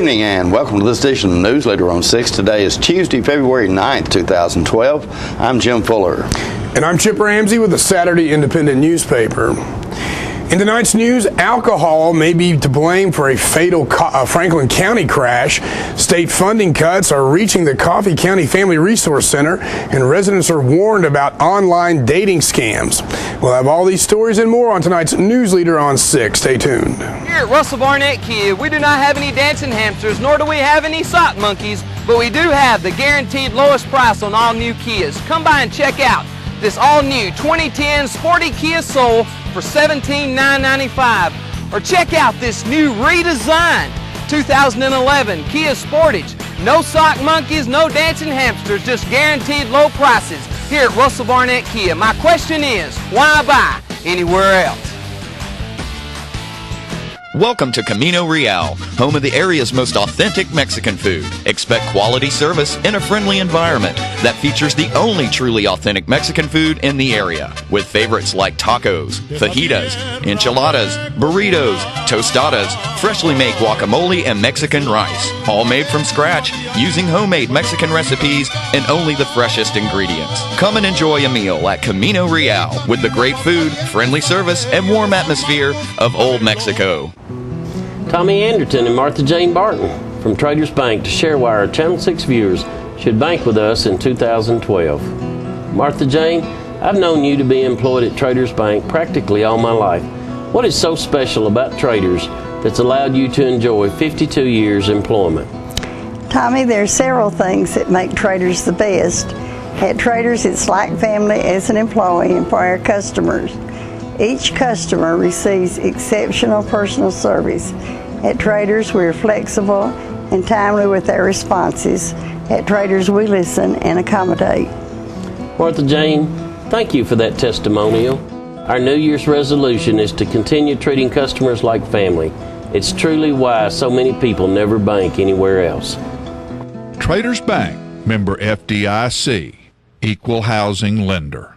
evening and welcome to this edition of Newsleader on 6. Today is Tuesday, February 9th, 2012. I'm Jim Fuller. And I'm Chip Ramsey with the Saturday Independent newspaper. In tonight's news, alcohol may be to blame for a fatal Franklin County crash. State funding cuts are reaching the Coffee County Family Resource Center, and residents are warned about online dating scams. We'll have all these stories and more on tonight's Newsleader on 6. Stay tuned. Here at Russell Barnett Kia, we do not have any dancing hamsters, nor do we have any sock monkeys, but we do have the guaranteed lowest price on all new Kias. Come by and check out this all-new 2010 Sporty Kia Soul for $17,995. Or check out this new redesigned 2011 Kia Sportage. No sock monkeys, no dancing hamsters, just guaranteed low prices here at Russell Barnett Kia. My question is, why buy anywhere else? Welcome to Camino Real, home of the area's most authentic Mexican food. Expect quality service in a friendly environment that features the only truly authentic Mexican food in the area, with favorites like tacos, fajitas, enchiladas, burritos, tostadas, freshly made guacamole, and Mexican rice, all made from scratch using homemade Mexican recipes and only the freshest ingredients. Come and enjoy a meal at Camino Real with the great food, friendly service, and warm atmosphere of Old Mexico. Tommy Anderton and Martha Jane Barton from Traders Bank to share why our Channel 6 viewers should bank with us in 2012. Martha Jane, I've known you to be employed at Traders Bank practically all my life. What is so special about Traders that's allowed you to enjoy 52 years employment? Tommy, there are several things that make Traders the best. At Traders, it's like family as an employee and for our customers. Each customer receives exceptional personal service. At Traders, we're flexible and timely with our responses. At Traders, we listen and accommodate. Martha Jane, thank you for that testimonial. Our New Year's resolution is to continue treating customers like family. It's truly why so many people never bank anywhere else. Traders Bank, member FDIC, equal housing lender.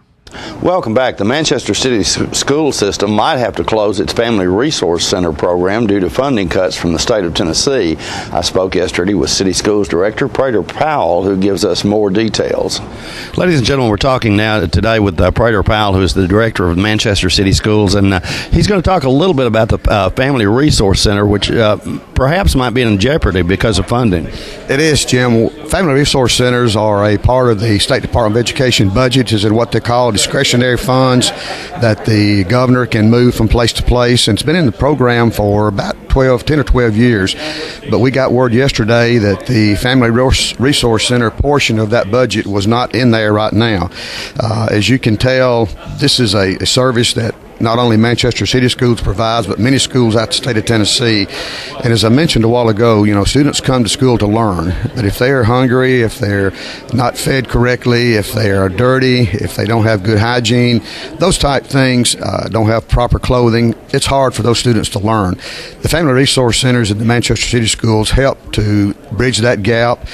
Welcome back. The Manchester City school system might have to close its Family Resource Center program due to funding cuts from the state of Tennessee. I spoke yesterday with City Schools Director Prater Powell, who gives us more details. Ladies and gentlemen, we're talking now today with Prater Powell, who is the Director of Manchester City Schools, and he's going to talk a little bit about the Family Resource Center, which perhaps might be in jeopardy because of funding. It is, Jim. Family Resource Centers are a part of the State Department of Education budget, is in what they call discretionary funds that the governor can move from place to place, and it's been in the program for about 10 or 12 years. But we got word yesterday that the Family Resource Center portion of that budget was not in there right now. As you can tell, this is a service that not only Manchester City Schools provides, but many schools out the state of Tennessee. And as I mentioned a while ago, students come to school to learn. But if they are hungry, if they're not fed correctly, if they are dirty, if they don't have good hygiene, those type things, don't have proper clothing, it's hard for those students to learn. The Family Resource Centers at the Manchester City Schools help to bridge that gap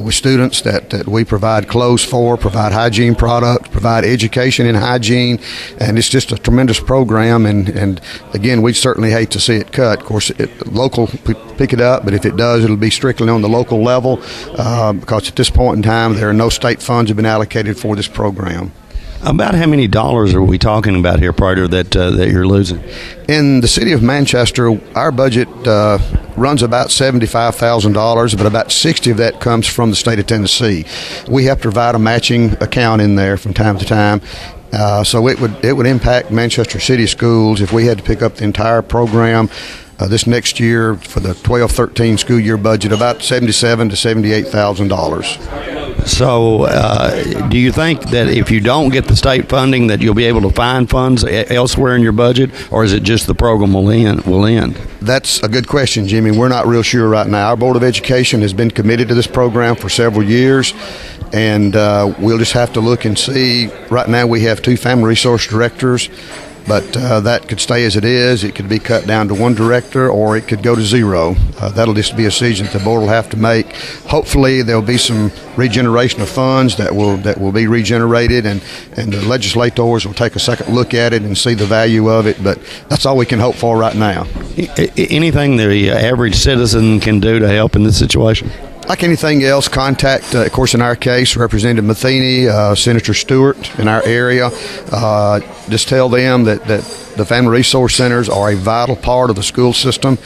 with students that we provide clothes for, provide hygiene products, provide education in hygiene, and it's just a tremendous program, and again, we certainly hate to see it cut. Of course, local pick it up, but if it does, it'll be strictly on the local level because at this point in time, there are no state funds have been allocated for this program. About how many dollars are we talking about here, Prater, that you're losing? In the city of Manchester, our budget runs about $75,000, but about 60 of that comes from the state of Tennessee. We have to provide a matching account in there from time to time. So it would impact Manchester City Schools if we had to pick up the entire program this next year for the 12-13 school year budget, about $77,000 to $78,000. So do you think that if you don't get the state funding that you'll be able to find funds elsewhere in your budget, or is it just the program will end? That's a good question, Jimmy. We're not real sure right now. Our Board of Education has been committed to this program for several years, and we'll just have to look and see. Right now we have 2 family resource directors, but that could stay as it is. It could be cut down to one director, or it could go to zero. That'll just be a decision that the board will have to make. Hopefully there'll be some regeneration of funds that will be regenerated, and the legislators will take a second look at it and see the value of it, but that's all we can hope for right now. Anything the average citizen can do to help in this situation? Like anything else, contact, of course, in our case, Representative Matheny, Senator Stewart in our area. Just tell them that the Family Resource Centers are a vital part of the school system.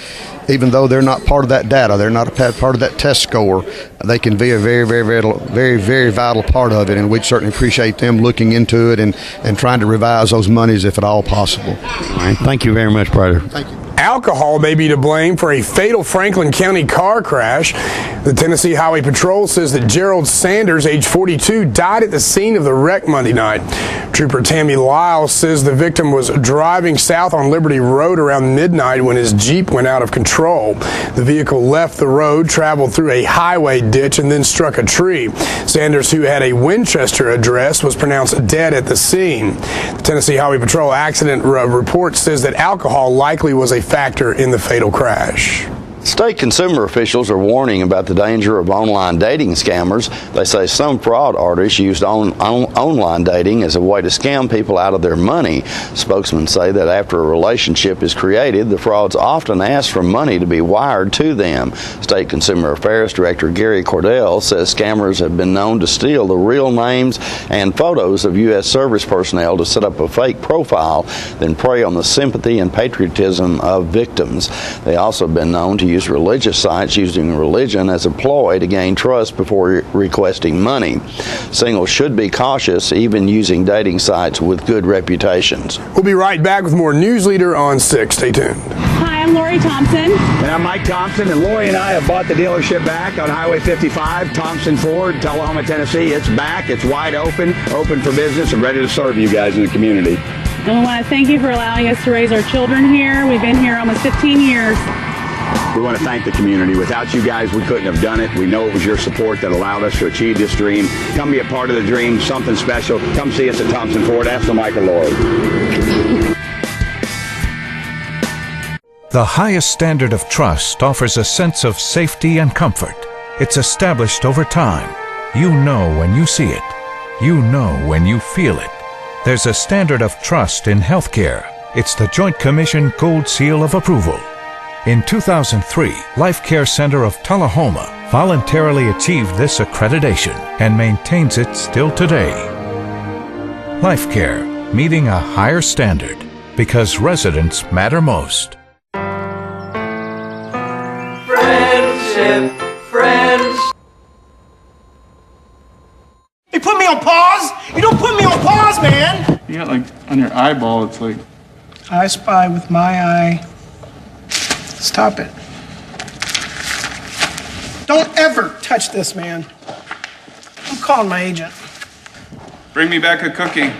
Even though they're not part of that data, they're not a part of that test score, they can be a very, very, very, very, very vital part of it, and we'd certainly appreciate them looking into it and trying to revise those monies if at all possible. All right. Thank you very much, Prater. Thank you. Alcohol may be to blame for a fatal Franklin County car crash. The Tennessee Highway Patrol says that Gerald Sanders, age 42, died at the scene of the wreck Monday night. Trooper Tammy Lyle says the victim was driving south on Liberty Road around midnight when his Jeep went out of control. The vehicle left the road, traveled through a highway ditch, and then struck a tree. Sanders, who had a Winchester address, was pronounced dead at the scene. The Tennessee Highway Patrol accident report says that alcohol likely was a factor in the fatal crash. State consumer officials are warning about the danger of online dating scammers. They say some fraud artists used online dating as a way to scam people out of their money. Spokesmen say that after a relationship is created, the frauds often ask for money to be wired to them. State Consumer Affairs Director Gary Cordell says scammers have been known to steal the real names and photos of U.S. service personnel to set up a fake profile, then prey on the sympathy and patriotism of victims. They also have been known to use religious sites using religion as a ploy to gain trust before requesting money. Singles should be cautious even using dating sites with good reputations. We'll be right back with more Newsleader on 6. Stay tuned. Hi, I'm Lori Thompson. And I'm Mike Thompson, and Lori and I have bought the dealership back on Highway 55, Thompson Ford, Tullahoma, Tennessee. It's back, it's wide open for business, and ready to serve you guys in the community. And we want to thank you for allowing us to raise our children here. We've been here almost 15 years. We want to thank the community. Without you guys, we couldn't have done it. We know it was your support that allowed us to achieve this dream. Come be a part of the dream, something special. Come see us at Thompson Ford. Ask for Michael Lord. The highest standard of trust offers a sense of safety and comfort. It's established over time. You know when you see it. You know when you feel it. There's a standard of trust in healthcare. It's the Joint Commission Gold Seal of Approval. In 2003, Life Care Center of Tullahoma voluntarily achieved this accreditation and maintains it still today. Life Care, meeting a higher standard because residents matter most. Friendship, friends. You put me on pause? You don't put me on pause, man! You got like on your eyeball, it's like. I spy with my eye. Stop it. Don't ever touch this, man. I'm calling my agent. Bring me back a cookie.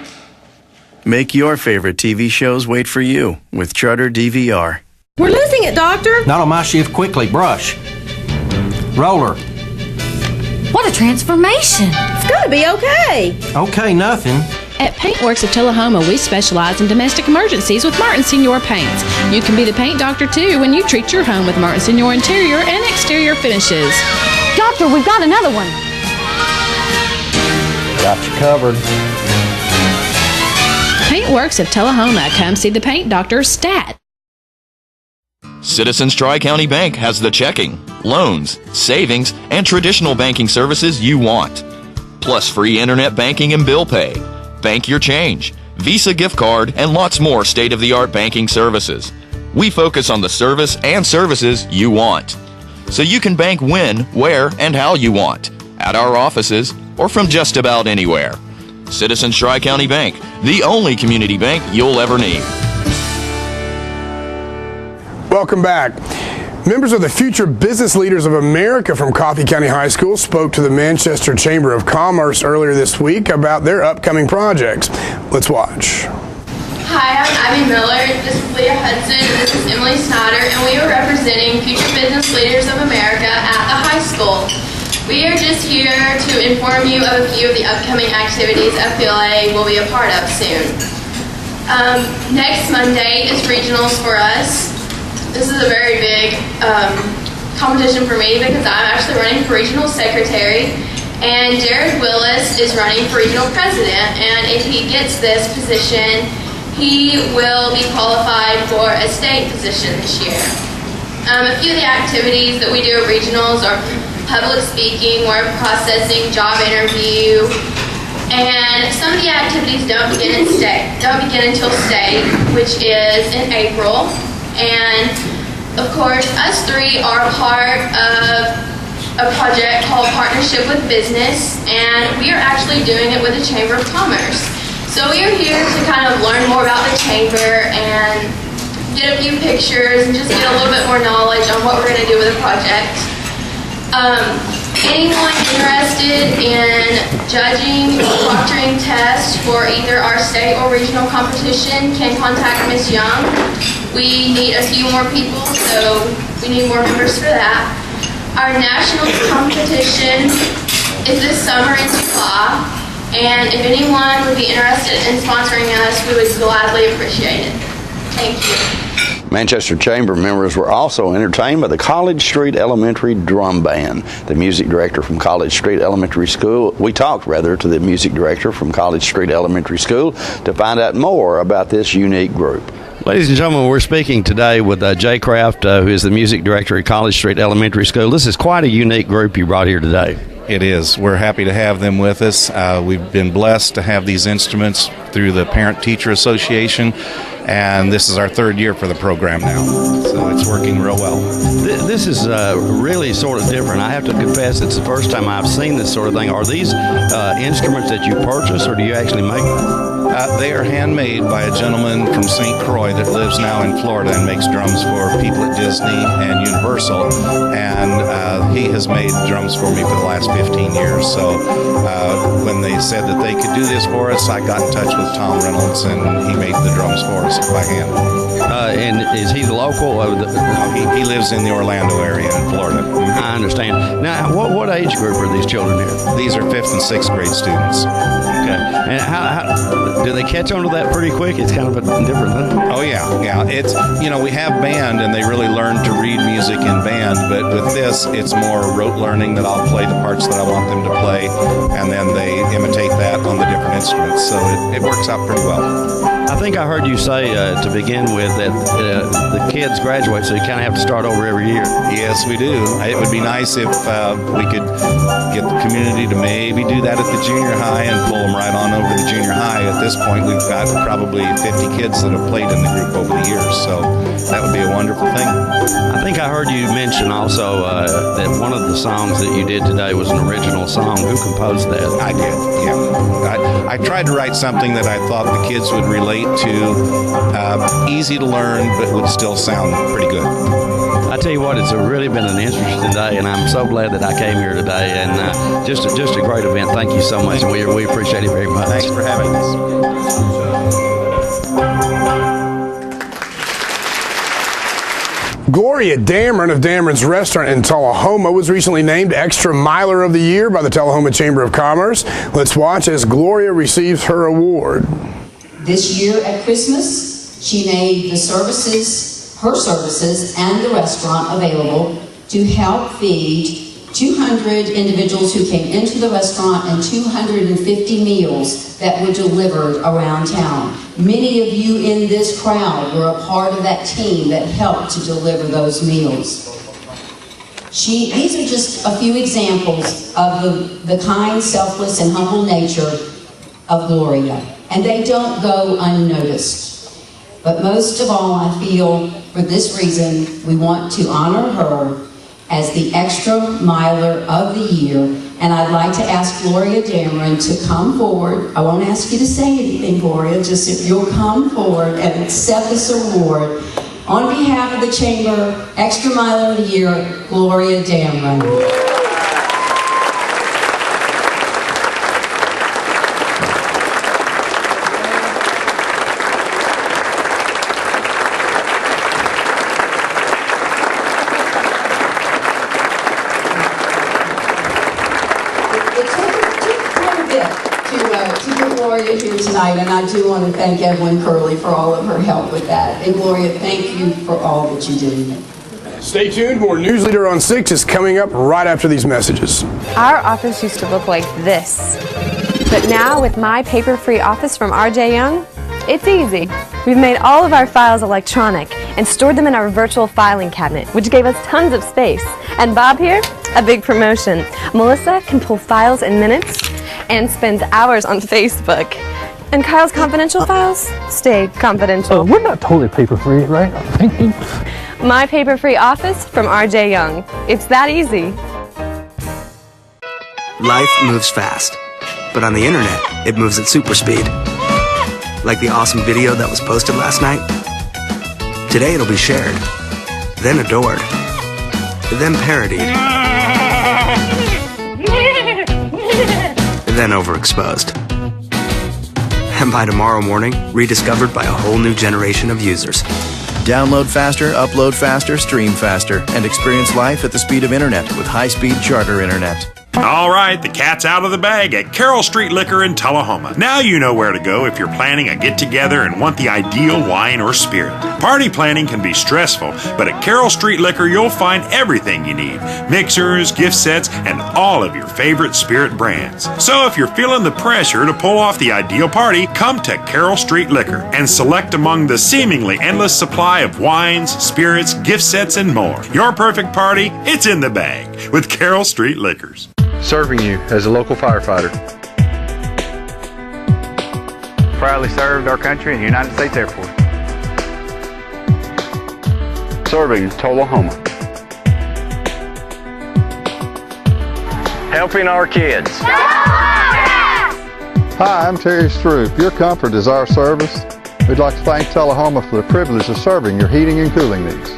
Make your favorite TV shows wait for you with Charter DVR. We're losing it, Doctor. Not on my shift. Quickly, brush. Roller. What a transformation. It's gonna be okay. Okay, nothing. At Paintworks of Tullahoma, we specialize in domestic emergencies with Martin Senior Paints. You can be the paint doctor, too, when you treat your home with Martin Senior interior and exterior finishes. Doctor, we've got another one. Got you covered. Paintworks of Tullahoma. Come see the paint doctor, Stat. Citizens Tri-County Bank has the checking, loans, savings, and traditional banking services you want. Plus free internet banking and bill pay. Bank your change, Visa gift card, and lots more state-of-the-art banking services. We focus on the service and services you want. So you can bank when, where, and how you want. At our offices, or from just about anywhere. Citizens Tri-County Bank, the only community bank you'll ever need. Welcome back. Members of the Future Business Leaders of America from Coffee County High School spoke to the Manchester Chamber of Commerce earlier this week about their upcoming projects. Let's watch. Hi, I'm Abby Miller, this is Leah Hudson, and this is Emily Snyder, and we are representing Future Business Leaders of America at the high school. We are just here to inform you of a few of the upcoming activities FBLA will be a part of soon. Next Monday is regionals for us. This is a very big competition for me because I'm actually running for regional secretary, and Jared Willis is running for regional president, and if he gets this position, he will be qualified for a state position this year. A few of the activities that we do at regionals are public speaking, word processing, job interview, and some of the activities don't begin until state, which is in April. And of course, us three are a part of a project called Partnership with Business, and we are actually doing it with the Chamber of Commerce. So we are here to kind of learn more about the Chamber and get a few pictures and just get a little bit more knowledge on what we're going to do with the project. Anyone interested in judging or proctoring tests for either our state or regional competition can contact Ms. Young. We need a few more people, so we need more members for that. Our national competition is this summer in July, and if anyone would be interested in sponsoring us, we would gladly appreciate it. Thank you. Manchester Chamber members were also entertained by the College Street Elementary Drum Band. The music director from College Street Elementary School, we talked to the music director from College Street Elementary School to find out more about this unique group. Ladies and gentlemen, we're speaking today with Jay Kraft, who is the music director at College Street Elementary School. This is quite a unique group you brought here today. It is. We're happy to have them with us. We've been blessed to have these instruments through the Parent-Teacher Association, and this is our third year for the program now, so it's working real well. This is really sort of different. I have to confess it's the first time I've seen this sort of thing. Are these instruments that you purchase, or do you actually make them? They are handmade by a gentleman from St. Croix that lives now in Florida and makes drums for people at Disney and Universal, and he has made drums for me for the last 15 years. So when they said that they could do this for us, I got in touch with Tom Reynolds, and he made the drums for us by hand. And is he the local? He lives in the Orlando area in Florida. I understand. Now, what age group are these children here? These are 5th and 6th grade students. Okay. And how do they catch on to that pretty quick? It's kind of a different thing. Oh, yeah. It's, we have band, and they really learn to read music in band, but with this, it's more rote learning that I'll play the parts that I want them to play, and then they imitate that on the different instruments, so it works out pretty well. I think I heard you say to begin with that the kids graduate, so you kind of have to start over every year. Yes, we do. It would be nice if we could get the community to maybe do that at the junior high and pull them right on over to the junior high. At this point, we've got probably 50 kids that have played in the group over the years, so that would be a wonderful thing. I think I heard you mention also that one of the songs that you did today was an original song. Who composed that? I did, yeah. I tried to write something that I thought the kids would relate to, easy to learn, but would still sound pretty good. I tell you what, it's really been an interesting day, and I'm so glad that I came here today, and just a great event. Thank you so much, and we appreciate it very much. Thanks for having us. Gloria Dameron of Dameron's Restaurant in Tullahoma was recently named Extra Miler of the Year by the Tullahoma Chamber of Commerce. Let's watch as Gloria receives her award. This year at Christmas, she made her services and the restaurant available to help feed 200 individuals who came into the restaurant and 250 meals that were delivered around town. Many of you in this crowd were a part of that team that helped to deliver those meals. These are just a few examples of the kind, selfless, and humble nature of Gloria, and they don't go unnoticed. But most of all, I feel for this reason, we want to honor her as the Extra Miler of the Year, and I'd like to ask Gloria Dameron to come forward. I won't ask you to say anything, Gloria, just if you'll come forward and accept this award. On behalf of the Chamber, Extra Miler of the Year, Gloria Dameron. to get Gloria here tonight, and I do want to thank Evelyn Curley for all of her help with that. And Gloria, thank you for all that you do. Stay tuned. More Newsleader on 6 is coming up right after these messages. Our office used to look like this. But now with My Paper-Free Office from R.J. Young, it's easy. We've made all of our files electronic and stored them in our virtual filing cabinet, which gave us tons of space. And Bob here, a big promotion. Melissa can pull files in minutes and spends hours on Facebook. And Kyle's confidential files stay confidential. We're not totally paper-free, right? My Paper-Free Office from R.J. Young. It's that easy. Life moves fast, but on the internet, it moves at super speed. Like the awesome video that was posted last night. Today it'll be shared, then adored, then parodied, then overexposed. And by tomorrow morning, rediscovered by a whole new generation of users. Download faster, upload faster, stream faster, and experience life at the speed of internet with high-speed Charter Internet. All right, the cat's out of the bag at Carroll Street Liquor in Tullahoma. Now you know where to go if you're planning a get-together and want the ideal wine or spirit. Party planning can be stressful, but at Carroll Street Liquor you'll find everything you need. Mixers, gift sets, and all of your favorite spirit brands. So if you're feeling the pressure to pull off the ideal party, come to Carroll Street Liquor and select among the seemingly endless supply of wines, spirits, gift sets, and more. Your perfect party, it's in the bag with Carroll Street Liquors. Serving you as a local firefighter. Proudly served our country in the United States Air Force. Serving Tullahoma. Helping our kids. Hi, I'm Terry Stroop. Your comfort is our service. We'd like to thank Tullahoma for the privilege of serving your heating and cooling needs.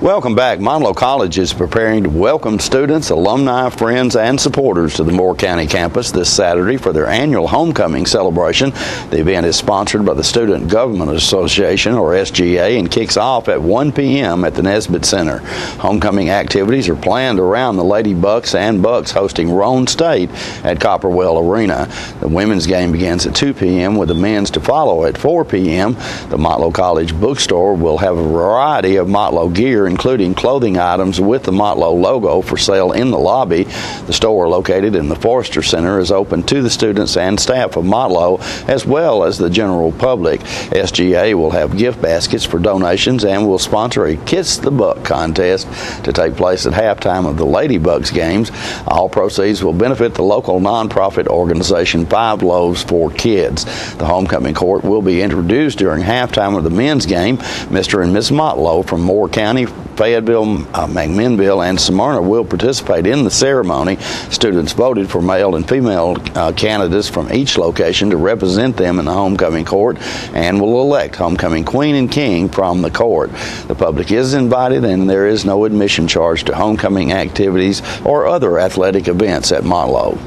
Welcome back. Monlow College is preparing to welcome students, alumni, friends, and supporters to the Moore County campus this Saturday for their annual homecoming celebration. The event is sponsored by the Student Government Association, or SGA, and kicks off at 1 p.m. at the Nesbitt Center. Homecoming activities are planned around the Lady Bucks and Bucks hosting Roan State at Copperwell Arena. The women's game begins at 2 p.m. with the men's to follow at 4 p.m. The Monlow College bookstore will have a variety of Monlow gear, including clothing items with the Monlow logo for sale in the lobby. The store, located in the Forrester Center, is open to the students and staff of Monlow as well as the general public. SGA will have gift baskets for donations and will sponsor a Kiss the Buck contest to take place at halftime of the Lady Bucks games. All proceeds will benefit the local nonprofit organization 5 Loaves for Kids. The homecoming court will be introduced during halftime of the men's game. Mr. and Miss Monlow from Moore County, Fayetteville, McMinnville, and Smyrna will participate in the ceremony. Students voted for male and female candidates from each location to represent them in the homecoming court and will elect homecoming queen and king from the court. The public is invited and there is no admission charge to homecoming activities or other athletic events at Monlow.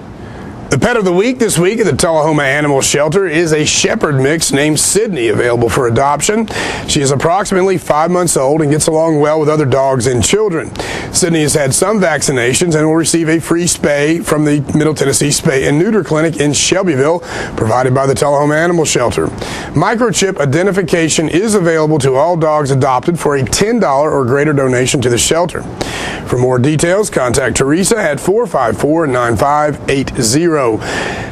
The pet of the week this week at the Tullahoma Animal Shelter is a shepherd mix named Sydney, available for adoption. She is approximately 5 months old and gets along well with other dogs and children. Sydney has had some vaccinations and will receive a free spay from the Middle Tennessee Spay and Neuter Clinic in Shelbyville, provided by the Tullahoma Animal Shelter. Microchip identification is available to all dogs adopted for a $10 or greater donation to the shelter. For more details, contact Teresa at 454-9580.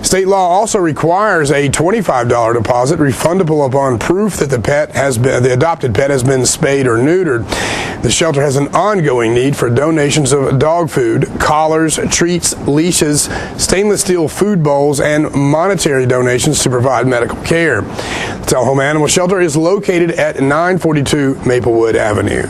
State law also requires a $25 deposit refundable upon proof that the adopted pet has been spayed or neutered. The shelter has an ongoing need for donations of dog food, collars, treats, leashes, stainless steel food bowls, and monetary donations to provide medical care. The Tullahoma Animal Shelter is located at 942 Maplewood Avenue.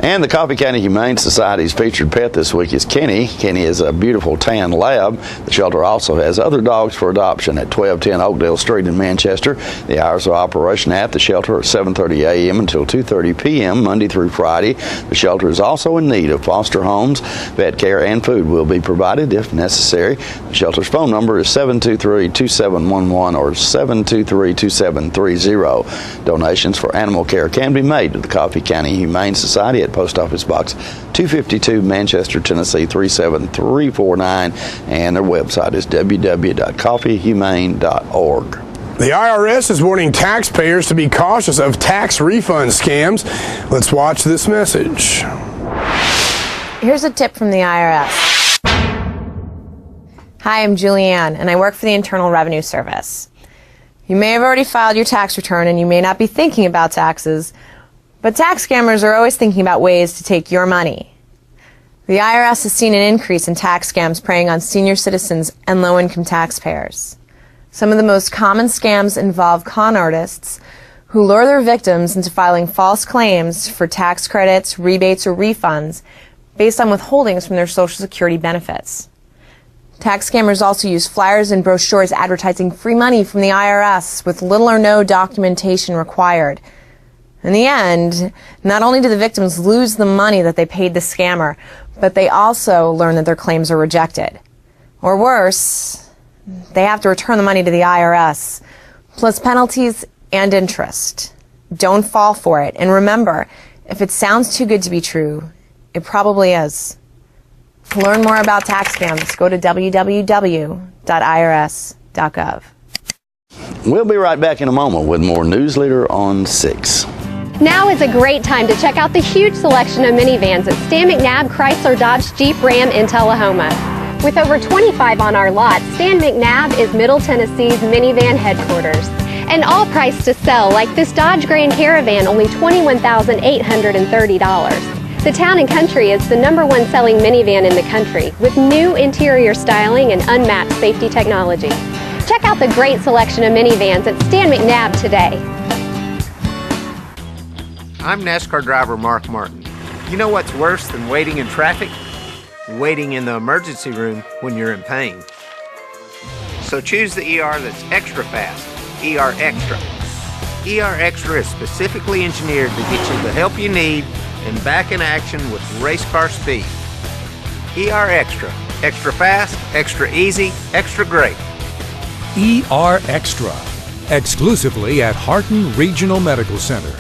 And the Coffee County Humane Society's featured pet this week is Kenny. Kenny is a beautiful tan lab. The shelter also has other dogs for adoption at 1210 Oakdale Street in Manchester. The hours of operation at the shelter are 7:30 a.m. until 2:30 p.m. Monday through Friday. The shelter is also in need of foster homes. Vet care and food will be provided if necessary. The shelter's phone number is 723-2711 or 723-2730. Donations for animal care can be made to the Coffee County Humane Society at at Post Office Box 252, Manchester, Tennessee 37349, and their website is www.coffeehumane.org. The IRS is warning taxpayers to be cautious of tax refund scams. Let's watch this message. Here's a tip from the IRS. Hi, I'm Julianne, and I work for the Internal Revenue Service. You may have already filed your tax return, and you may not be thinking about taxes, but tax scammers are always thinking about ways to take your money. The IRS has seen an increase in tax scams preying on senior citizens and low-income taxpayers. Some of the most common scams involve con artists who lure their victims into filing false claims for tax credits, rebates, or refunds based on withholdings from their Social Security benefits. Tax scammers also use flyers and brochures advertising free money from the IRS with little or no documentation required. In the end, not only do the victims lose the money that they paid the scammer, but they also learn that their claims are rejected. Or worse, they have to return the money to the IRS, plus penalties and interest. Don't fall for it. And remember, if it sounds too good to be true, it probably is. To learn more about tax scams, go to www.irs.gov. We'll be right back in a moment with more Newsleader on 6. Now is a great time to check out the huge selection of minivans at Stan McNabb Chrysler Dodge Jeep Ram in Tullahoma. With over 25 on our lot, Stan McNabb is Middle Tennessee's minivan headquarters. And all priced to sell, like this Dodge Grand Caravan, only $21,830. The Town & Country is the #1 selling minivan in the country, with new interior styling and unmatched safety technology. Check out the great selection of minivans at Stan McNabb today. I'm NASCAR driver Mark Martin. You know what's worse than waiting in traffic? Waiting in the emergency room when you're in pain. So choose the ER that's extra fast, ER Extra. ER Extra is specifically engineered to get you the help you need and back in action with race car speed. ER Extra. Extra fast, extra easy, extra great. ER Extra. Exclusively at Harton Regional Medical Center.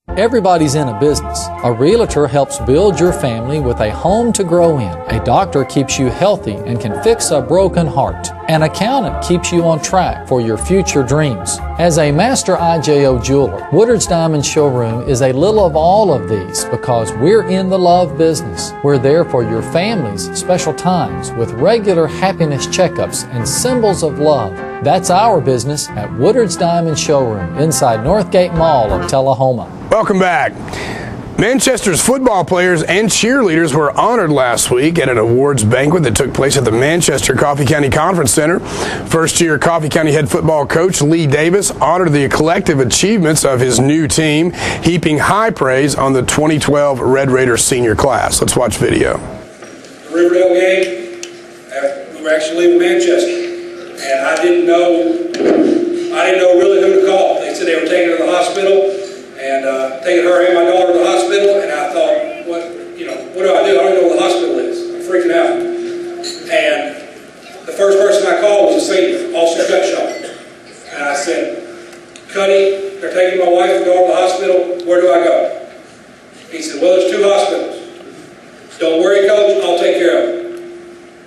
Everybody's in a business. A realtor helps build your family with a home to grow in. A doctor keeps you healthy and can fix a broken heart. An accountant keeps you on track for your future dreams. As a master IJO jeweler, Woodard's Diamond Showroom is a little of all of these because we're in the love business. We're there for your family's special times with regular happiness checkups and symbols of love. That's our business at Woodard's Diamond Showroom inside Northgate Mall of Tullahoma. Welcome back. Manchester's football players and cheerleaders were honored last week at an awards banquet that took place at the Manchester Coffee County Conference Center. First-year Coffee County head football coach Lee Davis honored the collective achievements of his new team, heaping high praise on the 2012 Red Raiders senior class. Let's watch video. The Riverdale game, we were actually leaving Manchester, and I didn't know really who to call. They said they were taking her to the hospital. And taking her and my daughter to the hospital, and I thought, what do I do? I don't even know where the hospital is. I'm freaking out. And the first person I called was a senior, Officer Cutshaw. And I said, Cuddy, they're taking my wife and daughter to the hospital. Where do I go? He said, well, there's 2 hospitals. Don't worry, Coach, I'll take care of it.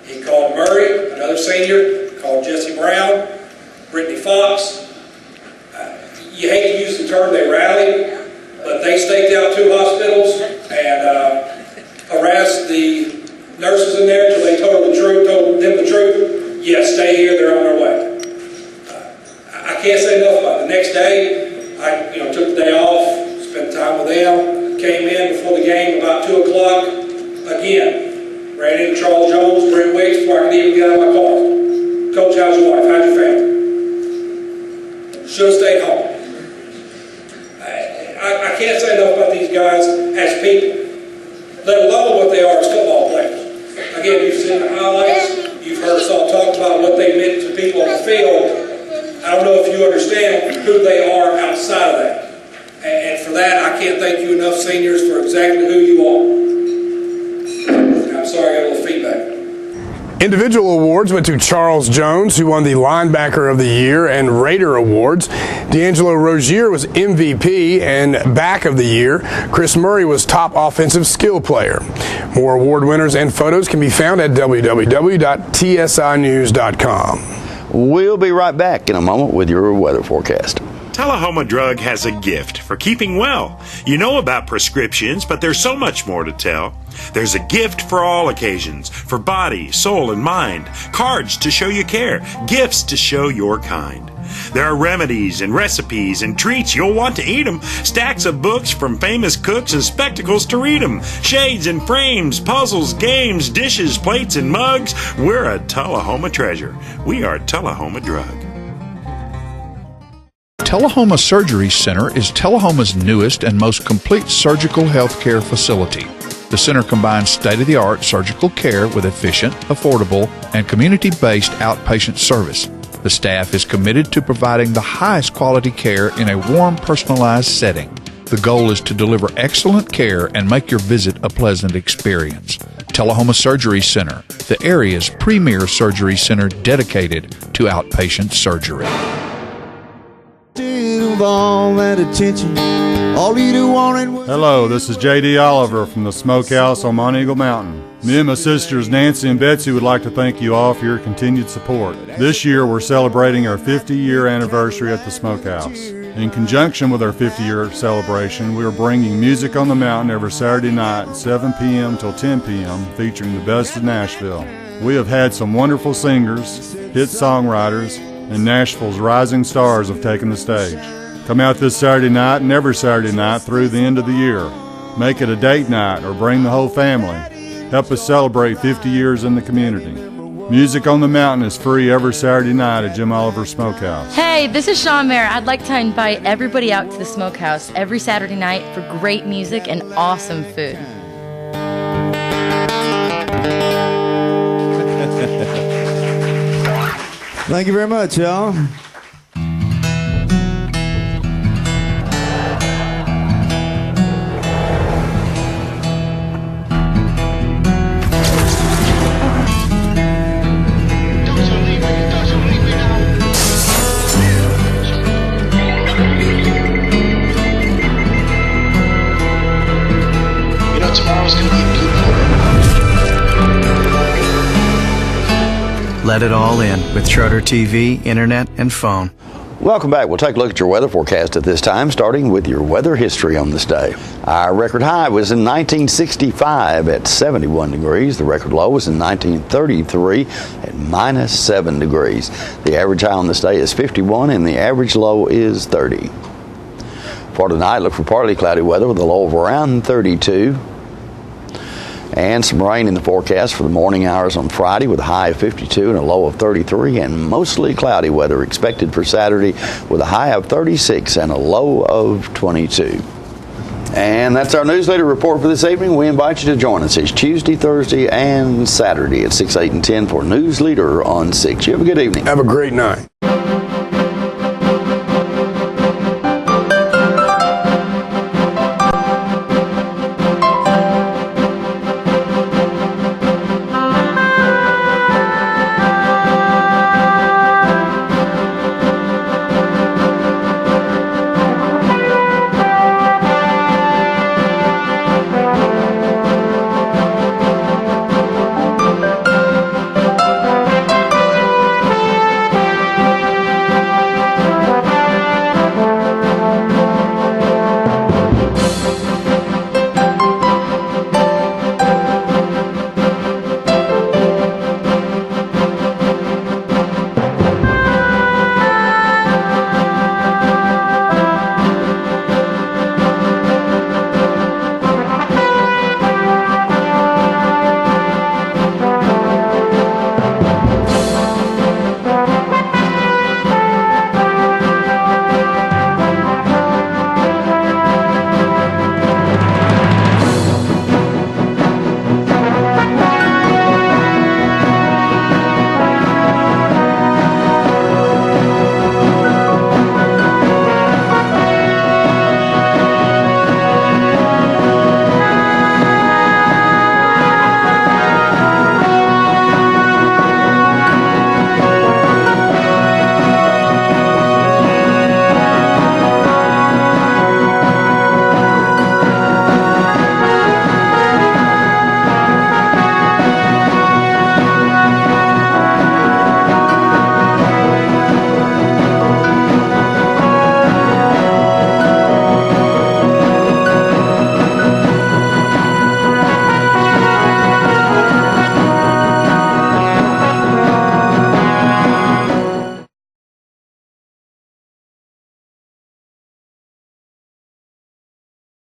He called Murray, another senior, called Jesse Brown, Brittany Fox. You hate to use the term they rallied, but they staked out 2 hospitals and harassed the nurses in there until they told them the truth. Yes, stay here, they're on their way. I can't say enough about it. The next day, I took the day off, spent time with them, came in before the game about 2 o'clock. Again, ran into Charles Jones, Brent Wicks before I could even get out of my car. Coach, how's your wife? How's your family? Should have stayed home. I can't say enough about these guys as people, let alone what they are as football players. Again, you've seen the highlights. You've heard us all talk about what they meant to people on the field. I don't know if you understand who they are outside of that. And for that, I can't thank you enough, seniors, for exactly who you are. I'm sorry, I got a little feedback. Individual awards went to Charles Jones, who won the Linebacker of the Year and Raider Awards. D'Angelo Rozier was MVP and Back of the Year. Chris Murray was Top Offensive Skill Player. More award winners and photos can be found at www.tsinews.com. We'll be right back in a moment with your weather forecast. Tullahoma Drug has a gift for keeping well. You know about prescriptions, but there's so much more to tell. There's a gift for all occasions, for body, soul, and mind. Cards to show you care, gifts to show your kind. There are remedies and recipes and treats, you'll want to eat them. Stacks of books from famous cooks and spectacles to read them. Shades and frames, puzzles, games, dishes, plates, and mugs. We're a Tullahoma treasure. We are Tullahoma Drug. Tullahoma Surgery Center is Tullahoma's newest and most complete surgical health care facility. The center combines state-of-the-art surgical care with efficient, affordable, and community-based outpatient service. The staff is committed to providing the highest quality care in a warm, personalized setting. The goal is to deliver excellent care and make your visit a pleasant experience. Tullahoma Surgery Center, the area's premier surgery center dedicated to outpatient surgery. Hello, this is J.D. Oliver from the Smokehouse on Mount Eagle Mountain. Me and my sisters Nancy and Betsy would like to thank you all for your continued support. This year we're celebrating our 50-year anniversary at the Smokehouse. In conjunction with our 50-year celebration, we are bringing Music on the Mountain every Saturday night at 7 p.m. till 10 p.m. featuring the best of Nashville. We have had some wonderful singers, hit songwriters, and Nashville's rising stars have taken the stage. Come out this Saturday night and every Saturday night through the end of the year. Make it a date night or bring the whole family. Help us celebrate 50 years in the community. Music on the Mountain is free every Saturday night at Jim Oliver's Smokehouse. Hey, this is Sean Mayer. I'd like to invite everybody out to the Smokehouse every Saturday night for great music and awesome food. Thank you very much, y'all. Let it all in with Schroeder TV, internet, and phone. Welcome back. We'll take a look at your weather forecast at this time, starting with your weather history on this day. Our record high was in 1965 at 71 degrees. The record low was in 1933 at -7 degrees. The average high on this day is 51 and the average low is 30. For tonight, look for partly cloudy weather with a low of around 32. And some rain in the forecast for the morning hours on Friday with a high of 52 and a low of 33, and mostly cloudy weather expected for Saturday with a high of 36 and a low of 22. And that's our newsletter report for this evening. We invite you to join us each Tuesday, Thursday, and Saturday at 6, 8, and 10 for Newsleader on 6. You have a good evening. Have a great night.